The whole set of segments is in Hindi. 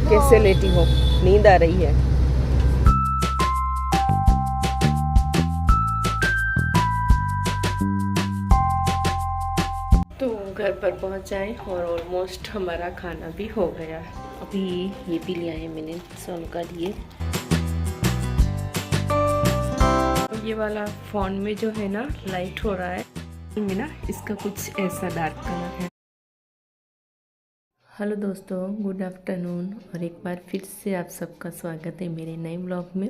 कैसे लेटी हो? नींद आ रही है? तो घर पर पहुंच जाए और ऑलमोस्ट हमारा खाना भी हो गया। अभी ये भी लिया है मैंने सोनू का लिए। ये वाला फ़ोन में जो है ना लाइट हो रहा है में ना, इसका कुछ ऐसा डार्क कलर है। हेलो दोस्तों, गुड आफ्टरनून और एक बार फिर से आप सबका स्वागत है मेरे नए ब्लॉग में।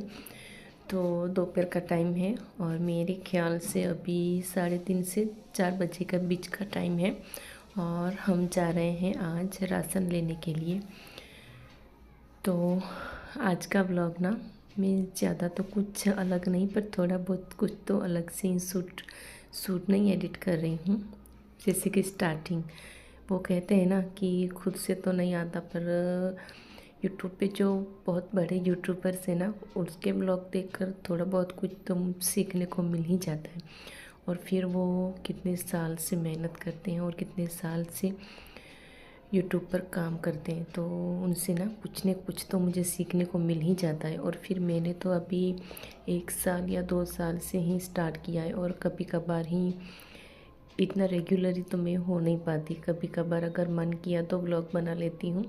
तो दोपहर का टाइम है और मेरे ख्याल से अभी 3:30 से 4 बजे का बीच का टाइम है और हम जा रहे हैं आज राशन लेने के लिए। तो आज का ब्लॉग ना, मैं ज़्यादा तो कुछ अलग नहीं पर थोड़ा बहुत कुछ तो अलग से ही शूट नहीं एडिट कर रही हूँ। जैसे कि स्टार्टिंग वो कहते हैं ना कि खुद से तो नहीं आता, पर यूट्यूब पे जो बहुत बड़े यूट्यूबर्स हैं ना, उसके ब्लॉग देखकर थोड़ा बहुत कुछ तो सीखने को मिल ही जाता है। और फिर वो कितने साल से मेहनत करते हैं और कितने साल से यूट्यूब पर काम करते हैं, तो उनसे ना कुछ न कुछ तो मुझे सीखने को मिल ही जाता है। और फिर मैंने तो अभी 1 साल या 2 साल से ही स्टार्ट किया है और कभी कभार ही, इतना रेगुलरली तो मैं हो नहीं पाती। कभी कभार अगर मन किया तो व्लॉग बना लेती हूँ।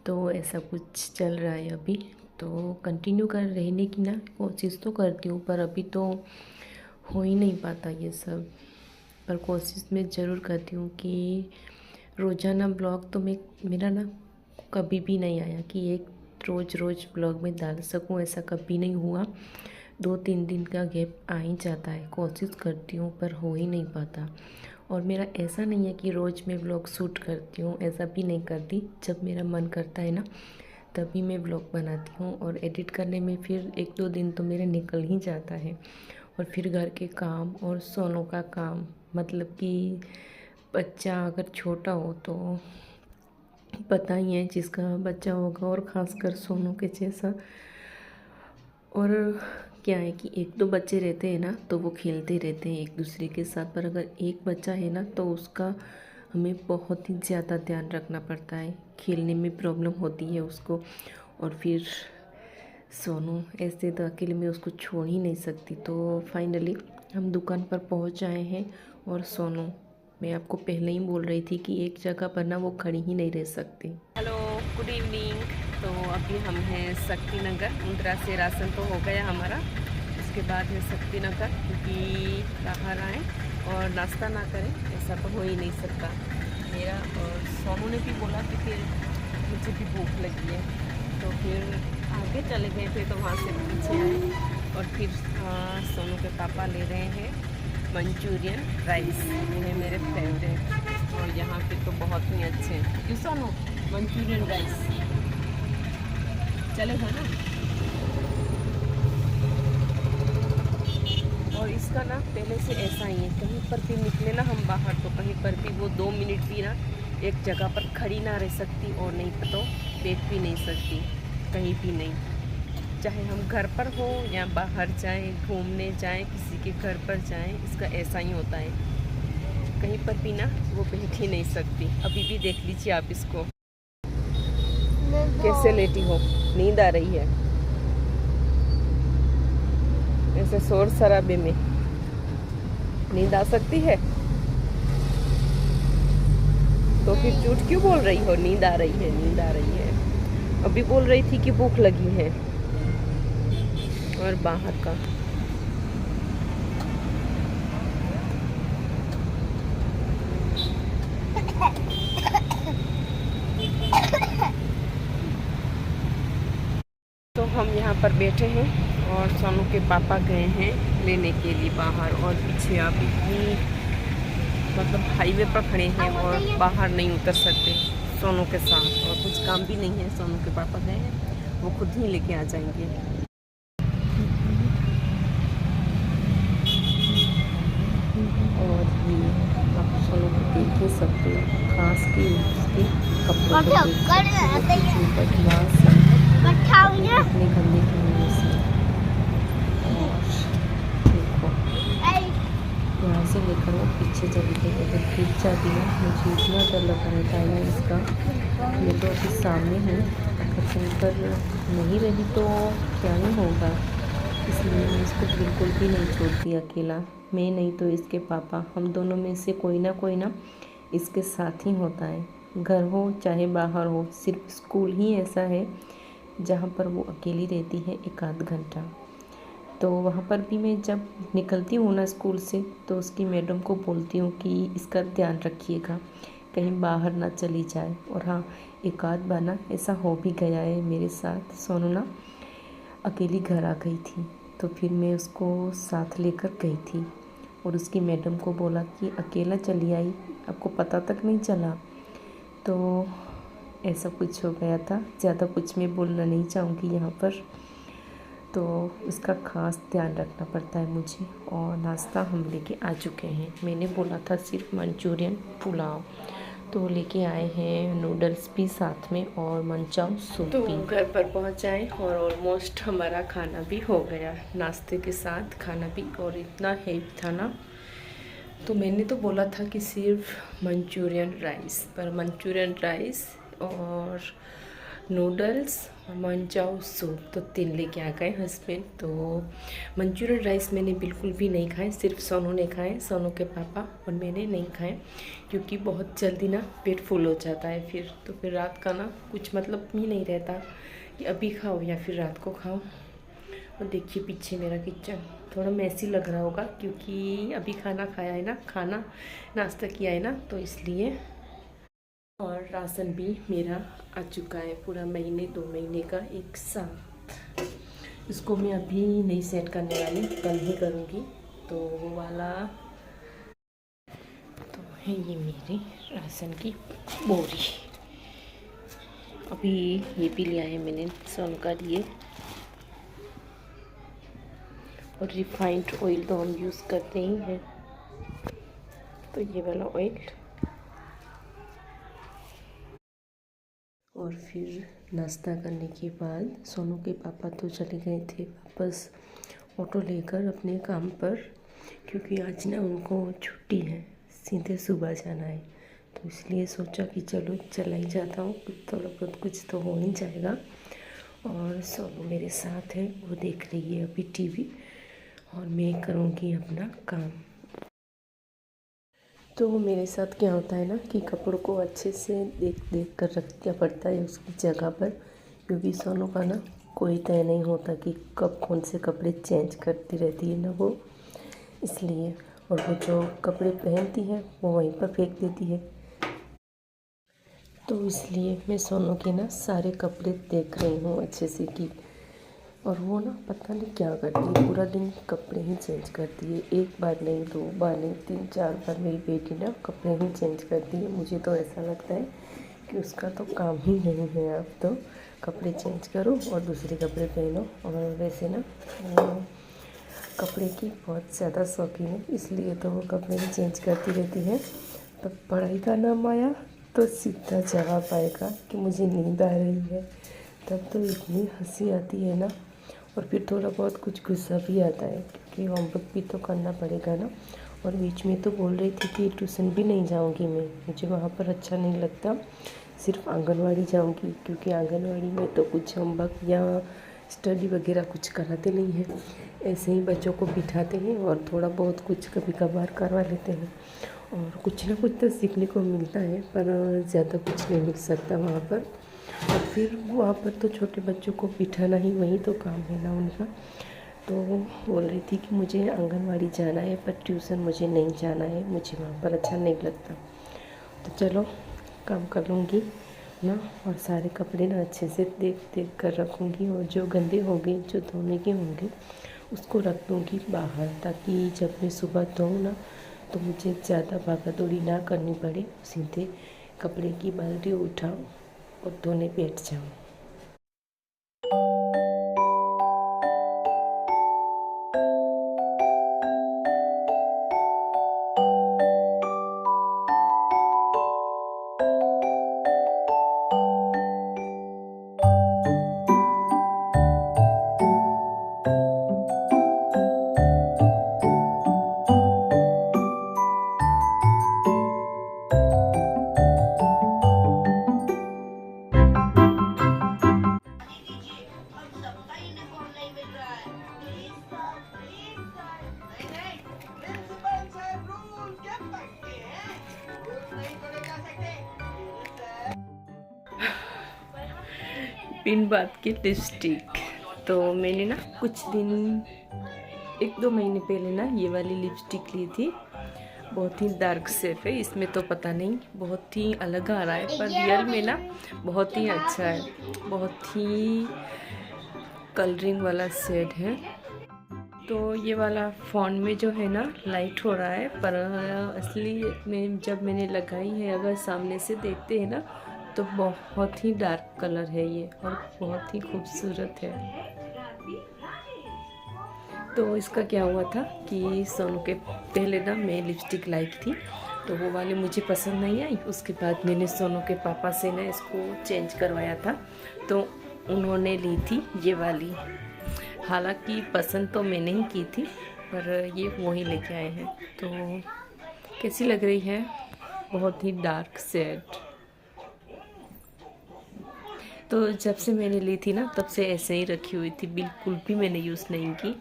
तो ऐसा कुछ चल रहा है अभी। तो कंटिन्यू कर रहने की ना कोशिश तो करती हूँ, पर अभी तो हो ही नहीं पाता ये सब। पर कोशिश मैं ज़रूर करती हूँ कि रोज़ाना ब्लॉग तो मेरा ना कभी भी नहीं आया कि एक रोज़ ब्लॉग में डाल सकूँ, ऐसा कभी नहीं हुआ। 2-3 दिन का गैप आ ही जाता है। कोशिश करती हूँ पर हो ही नहीं पाता। और मेरा ऐसा नहीं है कि रोज़ मैं व्लॉग शूट करती हूँ, ऐसा भी नहीं करती। जब मेरा मन करता है ना तभी मैं व्लॉग बनाती हूँ और एडिट करने में फिर 1-2 दिन तो मेरा निकल ही जाता है। और फिर घर के काम और सोनू का काम, मतलब कि बच्चा अगर छोटा हो तो पता ही है जिसका बच्चा होगा, और ख़ासकर सोनू के जैसा। और क्या है कि 1-2 बच्चे रहते हैं ना तो वो खेलते रहते हैं एक दूसरे के साथ, पर अगर एक बच्चा है ना तो उसका हमें बहुत ही ज़्यादा ध्यान रखना पड़ता है। खेलने में प्रॉब्लम होती है उसको। और फिर सोनू ऐसे तो अकेले में उसको छोड़ ही नहीं सकती। तो फाइनली हम दुकान पर पहुंच आए हैं। और सोनू, मैं आपको पहले ही बोल रही थी कि एक जगह पर ना वो खड़ी ही नहीं रह सकती। Hello, good evening. तो अभी हम हैं शक्ति नगर। मुंद्रा से राशन तो हो गया हमारा, उसके बाद है शक्ति नगर, क्योंकि बाहर आए और नाश्ता ना करें ऐसा तो हो ही नहीं सकता मेरा। और सोनू ने भी बोला कि फिर मुझे भी भूख लगी है, तो फिर आगे चले गए थे तो वहाँ से पीछे आए। और फिर सोनू के पापा ले रहे हैं मंचूरियन राइस, ये है मेरे फेवरेट। और यहाँ पे तो बहुत ही अच्छे हैं। क्यों सोनू, मंचूरियन राइस चलेगा ना? और इसका ना पहले से ऐसा ही है, कहीं पर भी निकले ना हम बाहर तो कहीं पर भी वो 2 मिनट भी ना एक जगह पर खड़ी ना रह सकती, और नहीं तो बैठ भी नहीं सकती कहीं भी नहीं। चाहे हम घर पर हो या बाहर जाएं, घूमने जाएं, किसी के घर पर जाएं, इसका ऐसा ही होता है। कहीं पर भी ना वो बैठ ही नहीं सकती। अभी भी देख लीजिए आप इसको, कैसे लेटी हो? नींद आ रही है? ऐसे शोर शराबे में नींद आ सकती है? तो फिर झूठ क्यों बोल रही हो? नींद आ रही है, नींद आ रही है। अभी बोल रही थी कि भूख लगी है। और बाहर का तो हम यहाँ पर बैठे हैं और सोनू के पापा गए हैं लेने के लिए बाहर। और पीछे आप इतनी मतलब हाईवे पर खड़े हैं और बाहर नहीं उतर सकते सोनू के साथ। और कुछ काम भी नहीं है, सोनू के पापा गए हैं, वो खुद ही लेके आ जाएंगे। और ये आप सोनू को देख ही सकते हो, खास की उसके कपड़े अपने गंदे की वजह से। और देखो यहाँ से लेकर वो पीछे चली गई। अगर गिर जाती है मुझे इतना डर लगा रहता है इसका। ये तो अभी सामने है, अगर से अगर नहीं रही तो क्या ही होगा, इसलिए मैं इसको बिल्कुल भी नहीं छोड़ती अकेला। मैं नहीं तो इसके पापा, हम दोनों में से कोई ना इसके साथ ही होता है। घर हो चाहे बाहर हो, सिर्फ स्कूल ही ऐसा है जहाँ पर वो अकेली रहती है एक आध घंटा। तो वहाँ पर भी मैं जब निकलती हूँ ना स्कूल से, तो उसकी मैडम को बोलती हूँ कि इसका ध्यान रखिएगा, कहीं बाहर ना चली जाए। और हाँ, एक आध बार ना ऐसा हो भी गया है मेरे साथ। सोनू ना अकेली घर आ गई थी, तो फिर मैं उसको साथ लेकर गई थी और उसकी मैडम को बोला कि अकेला चली आई, आपको पता तक नहीं चला। तो ऐसा कुछ हो गया था। ज़्यादा कुछ मैं बोलना नहीं चाहूँगी यहाँ पर। तो उसका ख़ास ध्यान रखना पड़ता है मुझे। और नाश्ता हम लेके आ चुके हैं। मैंने बोला था सिर्फ मंचूरियन पुलाव, तो लेके आए हैं नूडल्स भी साथ में और मंचाऊ सूप भी। तो घर पर पहुँच आए और ऑलमोस्ट हमारा खाना भी हो गया, नाश्ते के साथ खाना भी। और इतना हेवी था ना, तो मैंने तो बोला था कि सिर्फ मंचूरियन राइस, पर मंचूरियन राइस और नूडल्स और मंचाऊ सूप तो 3 लेके आ गए हस्बैंड। तो मंचूरियन राइस मैंने बिल्कुल भी नहीं खाए, सिर्फ सोनू ने खाए, सोनू के पापा, और मैंने नहीं खाए क्योंकि बहुत जल्दी ना पेट फुल हो जाता है फिर। तो फिर रात का ना कुछ मतलब ही नहीं रहता कि अभी खाओ या फिर रात को खाओ। और देखिए पीछे मेरा किचन थोड़ा मैसी लग रहा होगा क्योंकि अभी खाना खाया है ना, खाना नाश्ता किया है ना, तो इसलिए। और राशन भी मेरा आ चुका है पूरा महीने 2 महीने का एक साथ। इसको मैं अभी नहीं सेट करने वाली, कल ही करूँगी। तो वो वाला तो है ये मेरी राशन की बोरी। अभी ये भी लिया है मैंने सोन का लिए। और रिफाइंड ऑयल तो हम यूज़ करते ही हैं, तो ये वाला ऑयल। और फिर नाश्ता करने के बाद सोनू के पापा तो चले गए थे वापस ऑटो लेकर अपने काम पर, क्योंकि आज ना उनको छुट्टी है, सीधे सुबह जाना है। तो इसलिए सोचा कि चलो चला ही जाता हूँ, थोड़ा बहुत कुछ तो हो ही जाएगा। और सोनू मेरे साथ है, वो देख रही है अभी टीवी और मैं करूँगी अपना काम। तो मेरे साथ क्या होता है ना कि कपड़ों को अच्छे से देख देख कर रखना पड़ता है उसकी जगह पर, क्योंकि सोनू का ना कोई तय नहीं होता कि कब कौन से कपड़े चेंज करती रहती है ना वो, इसलिए। और वो जो कपड़े पहनती है वो वहीं पर फेंक देती है। तो इसलिए मैं सोनू के ना सारे कपड़े देख रही हूँ अच्छे से कि, और वो ना पता नहीं क्या करती है, पूरा दिन कपड़े ही चेंज करती है। 1 बार नहीं, 2 बार नहीं, 3-4 बार मेरी बेटी ना कपड़े ही चेंज करती है। मुझे तो ऐसा लगता है कि उसका तो काम ही नहीं है, अब तो कपड़े चेंज करो और दूसरे कपड़े पहनो। और वैसे ना वो कपड़े की बहुत ज़्यादा शौकीन है, इसलिए तो वो कपड़े ही चेंज करती रहती है। तो पढ़ाई का नाम आया तो सीधा जवाब आएगा कि मुझे नींद आ रही है, तब तो इतनी हंसी आती है ना। और फिर थोड़ा बहुत कुछ गुस्सा भी आता है क्योंकि होमवर्क भी तो करना पड़ेगा ना। और बीच में तो बोल रही थी कि ट्यूशन भी नहीं जाऊंगी मैं, मुझे वहाँ पर अच्छा नहीं लगता, सिर्फ आंगनवाड़ी जाऊंगी, क्योंकि आंगनवाड़ी में तो कुछ होमवर्क या स्टडी वगैरह कुछ कराते नहीं हैं, ऐसे ही बच्चों को बिठाते हैं और थोड़ा बहुत कुछ कभी कभार करवा लेते हैं। और कुछ ना कुछ तो सीखने को मिलता है, पर ज़्यादा कुछ नहीं मिल सकता वहाँ पर। और फिर वहाँ पर तो छोटे बच्चों को बिठाना ही वही तो काम है ना उनका। तो वो बोल रही थी कि मुझे आंगनवाड़ी जाना है पर ट्यूशन मुझे नहीं जाना है, मुझे वहाँ पर अच्छा नहीं लगता। तो चलो काम कर लूँगी ना, और सारे कपड़े ना अच्छे से देख देख कर रखूँगी, और जो गंदे होंगे जो धोने के होंगे उसको रख दूँगी बाहर, ताकि जब मैं सुबह धोऊँ ना तो मुझे ज़्यादा भागा दौड़ी ना करनी पड़े, सीधे कपड़े की बाल्टी उठाओ और धोने बैठ जाऊँ। पिन बात की लिपस्टिक। तो मैंने ना कुछ दिन 1-2 महीने पहले ना ये वाली लिपस्टिक ली थी। बहुत ही डार्क शेड है, इसमें तो पता नहीं बहुत ही अलग आ रहा है, पर रियल में ना बहुत ही अच्छा है, बहुत ही कलरिंग वाला शेड है। तो ये वाला फ़ोन में जो है ना लाइट हो रहा है, पर असली में जब मैंने लगाई है, अगर सामने से देखते हैं ना तो बहुत ही डार्क कलर है ये और बहुत ही खूबसूरत है। तो इसका क्या हुआ था कि सोनू के पहले ना मैं लिपस्टिक लाई थी, तो वो वाली मुझे पसंद नहीं आई। उसके बाद मैंने सोनू के पापा से ना इसको चेंज करवाया था, तो उन्होंने ली थी ये वाली। हालांकि पसंद तो मैंने ही की थी, पर ये वही लेके आए हैं। तो कैसी लग रही है? बहुत ही डार्क शेड। तो जब से मैंने ली थी ना तब से ऐसे ही रखी हुई थी, बिल्कुल भी मैंने यूज़ नहीं की।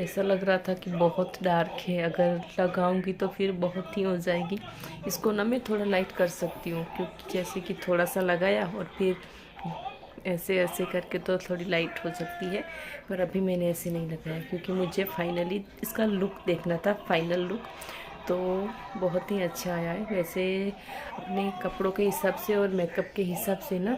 ऐसा लग रहा था कि बहुत डार्क है, अगर लगाऊंगी तो फिर बहुत ही हो जाएगी। इसको ना मैं थोड़ा लाइट कर सकती हूँ, क्योंकि जैसे कि थोड़ा सा लगाया और फिर ऐसे ऐसे करके तो थोड़ी लाइट हो सकती है, पर अभी मैंने ऐसे नहीं लगाया क्योंकि मुझे फाइनली इसका लुक देखना था, फाइनल लुक। तो बहुत ही अच्छा आया है। वैसे अपने कपड़ों के हिसाब से और मेकअप के हिसाब से ना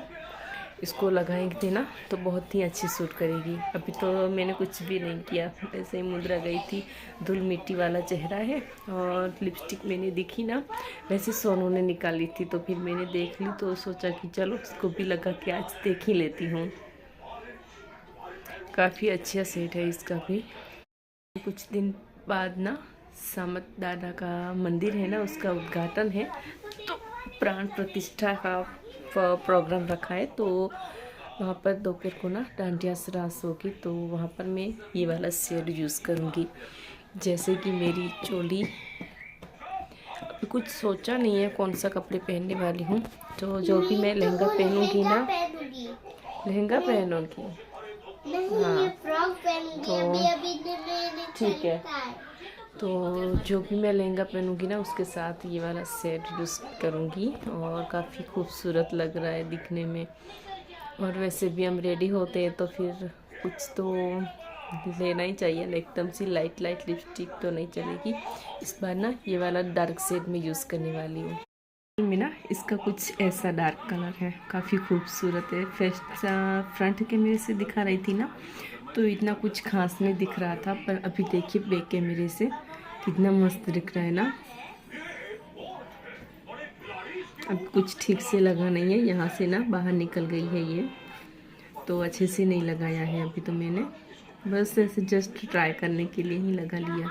इसको लगाएंगे ना तो बहुत ही अच्छी सूट करेगी। अभी तो मैंने कुछ भी नहीं किया, ऐसे ही मुद्रा गई थी। धूल मिट्टी वाला चेहरा है, और लिपस्टिक मैंने देखी ना, वैसे सोनू ने निकाली थी तो फिर मैंने देख ली, तो सोचा कि चलो इसको भी लगा के आज देख ही लेती हूँ। काफ़ी अच्छा सेट है इसका भी। कुछ दिन बाद ना सामत दादा का मंदिर है ना, उसका उद्घाटन है, तो प्राण प्रतिष्ठा का प्रोग्राम रखा है। तो वहाँ पर दोपहर को ना डांडिया रास होगी, तो वहाँ पर मैं ये वाला शेड यूज़ करूँगी। जैसे कि मेरी चोली, अभी कुछ सोचा नहीं है कौन सा कपड़े पहनने वाली हूँ। तो जो भी मैं लहंगा पहनूँगी ना, लहंगा पहनूँगी, हाँ तो ठीक है। तो जो भी मैं लहंगा पहनूंगी ना उसके साथ ये वाला सेट यूज़ करूंगी, और काफ़ी खूबसूरत लग रहा है दिखने में। और वैसे भी हम रेडी होते हैं तो फिर कुछ तो लेना ही चाहिए ना, एकदम सी लाइट लाइट लिपस्टिक तो नहीं चलेगी। इस बार ना ये वाला डार्क शेड में यूज़ करने वाली हूँ। में ना इसका कुछ ऐसा डार्क कलर है, काफ़ी खूबसूरत है। फ्रंट कैमरे से दिखा रही थी ना तो इतना कुछ खास नहीं दिख रहा था, पर अभी देखिए बैक कैमरे से कितना मस्त दिख रहा है ना। अब कुछ ठीक से लगा नहीं है, यहाँ से ना बाहर निकल गई है ये, तो अच्छे से नहीं लगाया है अभी। तो मैंने बस ऐसे जस्ट ट्राई करने के लिए ही लगा लिया।